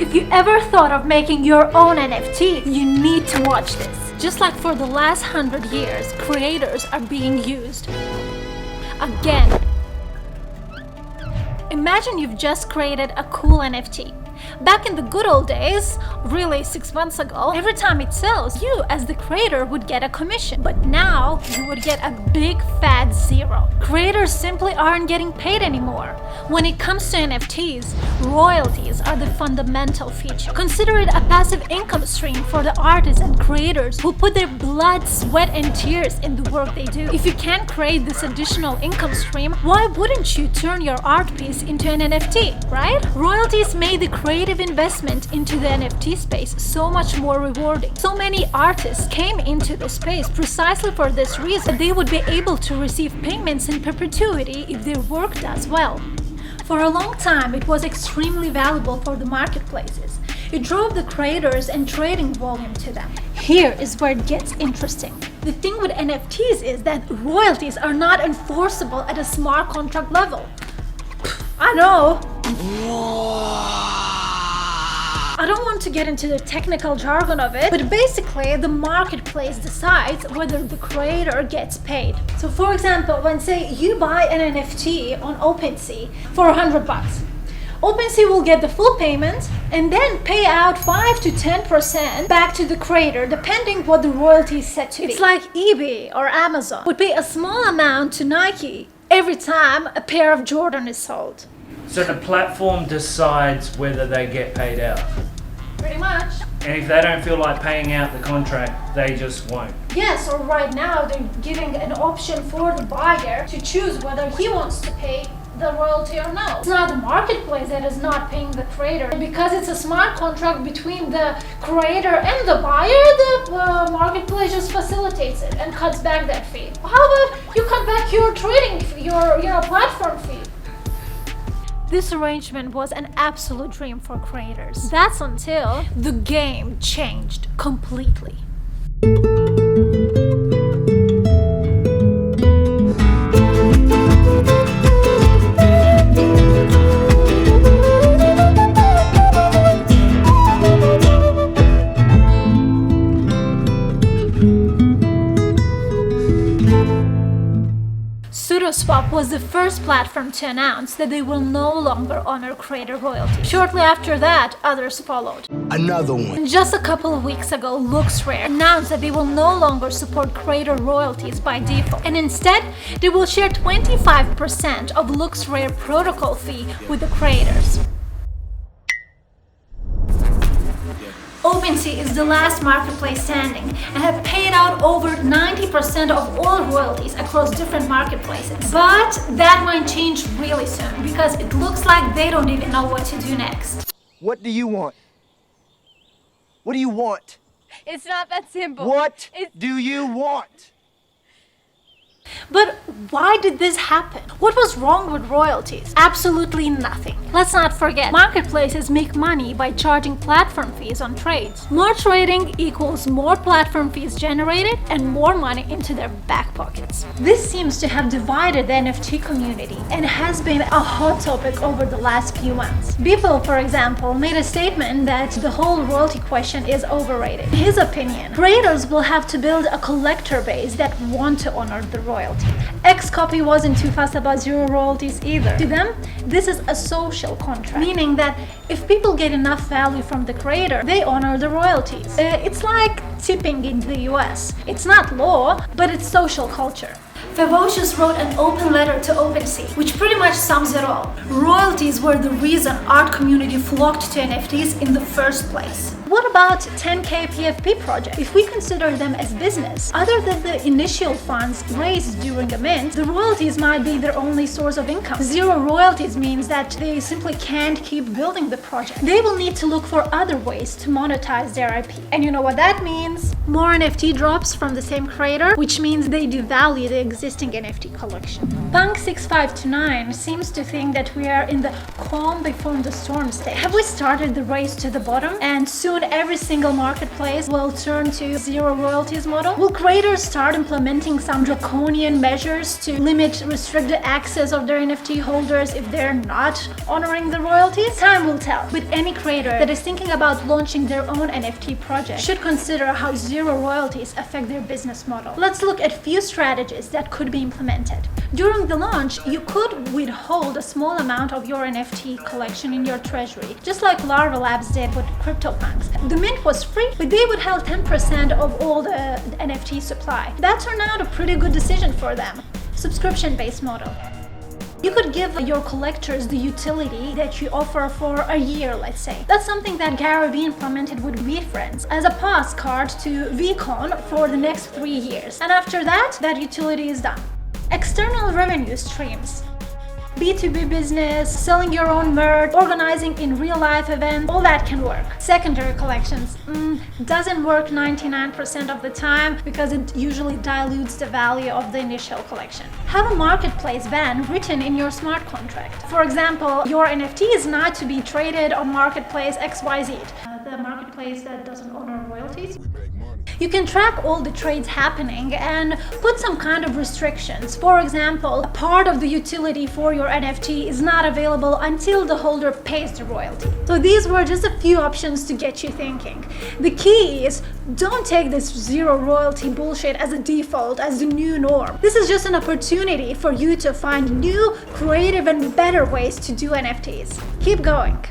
If you ever thought of making your own NFT, you need to watch this. Just like for the last 100 years, creators are being used. Again. Imagine you've just created a cool NFT. Back in the good old days, really 6 months ago, every time it sells, you as the creator would get a commission. But now, you would get a big fat zero. Creators simply aren't getting paid anymore. When it comes to NFTs, royalties are the fundamental feature. Consider it a passive income stream for the artists and creators who put their blood, sweat and tears in the work they do. If you can't create this additional income stream, why wouldn't you turn your art piece into an NFT, right? Royalties made the creative investment into the NFT space so much more rewarding. So many artists came into the space precisely for this reason. They would be able to receive payments in perpetuity if their work does well. For a long time, it was extremely valuable for the marketplaces. It drove the creators and trading volume to them. Here is where it gets interesting. The thing with NFTs is that royalties are not enforceable at a smart contract level. I know. I don't want to get into the technical jargon of it, but basically the marketplace decides whether the creator gets paid. So for example, when say you buy an NFT on OpenSea for $100, OpenSea will get the full payment and then pay out 5 to 10% back to the creator, depending what the royalty is set to be. It's like eBay or Amazon would pay a small amount to Nike every time a pair of Jordan is sold. So the platform decides whether they get paid out. Pretty much. And if they don't feel like paying out the contract, they just won't. Yes, or right now they're giving an option for the buyer to choose whether he wants to pay the royalty or no. It's not the marketplace that is not paying the creator. Because it's a smart contract between the creator and the buyer, the marketplace just facilitates it and cuts back that fee. How about you cut back your trading fee, your platform fee? This arrangement was an absolute dream for creators. That's until the game changed completely. Pseudoswap was the first platform to announce that they will no longer honor creator royalty. Shortly after that, others followed. Another one. And just a couple of weeks ago, LooksRare announced that they will no longer support creator royalties by default, and instead, they will share 25% of LooksRare protocol fee with the creators. OpenSea is the last marketplace standing and have paid out over 90% of all royalties across different marketplaces. But that might change really soon because it looks like they don't even know what to do next. What do you want? What do you want? It's not that simple. What do you want? But why did this happen? What was wrong with royalties? Absolutely nothing. Let's not forget, marketplaces make money by charging platform fees on trades. More trading equals more platform fees generated and more money into their back pockets. This seems to have divided the NFT community and has been a hot topic over the last few months. Beeple, for example, made a statement that the whole royalty question is overrated. In his opinion, creators will have to build a collector base that want to honor the royalty. Xcopy wasn't too fussed about zero royalties either. To them, this is a social contract, meaning that if people get enough value from the creator, they honor the royalties. It's like tipping in the US. It's not law, but it's social culture. Favocious wrote an open letter to OpenSea, which pretty much sums it all. Royalties were the reason art community flocked to NFTs in the first place. What about 10K PFP project? If we consider them as business, other than the initial funds raised during a mint, the royalties might be their only source of income. Zero royalties means that they simply can't keep building the project. They will need to look for other ways to monetize their IP. And you know what that means? More NFT drops from the same creator, which means they devalue the existing NFT collection. Punk6529 seems to think that we are in the calm before the storm stage. Have we started the race to the bottom? And soon every single marketplace will turn to zero royalties model? Will creators start implementing some draconian measures to limit restricted access of their NFT holders if they're not honoring the royalties? Time will tell. But any creator that is thinking about launching their own NFT project should consider how zero royalties affect their business model. Let's look at few strategies that could be implemented. During the launch, you could withhold a small amount of your NFT collection in your treasury, just like Larva Labs did with CryptoPunks. The mint was free, but they would have 10% of all the NFT supply. That turned out a pretty good decision for them. Subscription-based model. You could give your collectors the utility that you offer for a year, let's say. That's something that Gary Vee implemented with VeeFriends as a pass card to VeeCon for the next 3 years. And after that utility is done. External revenue streams. B2B business, selling your own merch, organizing in real-life events, all that can work. Secondary collections doesn't work 99% of the time because it usually dilutes the value of the initial collection. Have a marketplace ban written in your smart contract. For example, your NFT is not to be traded on marketplace XYZ, the marketplace that doesn't honor royalties. You can track all the trades happening and put some kind of restrictions. For example, a part of the utility for your NFT is not available until the holder pays the royalty. So these were just a few options to get you thinking. The key is don't take this zero royalty bullshit as a default, as the new norm. This is just an opportunity for you to find new, creative, and better ways to do NFTs. Keep going.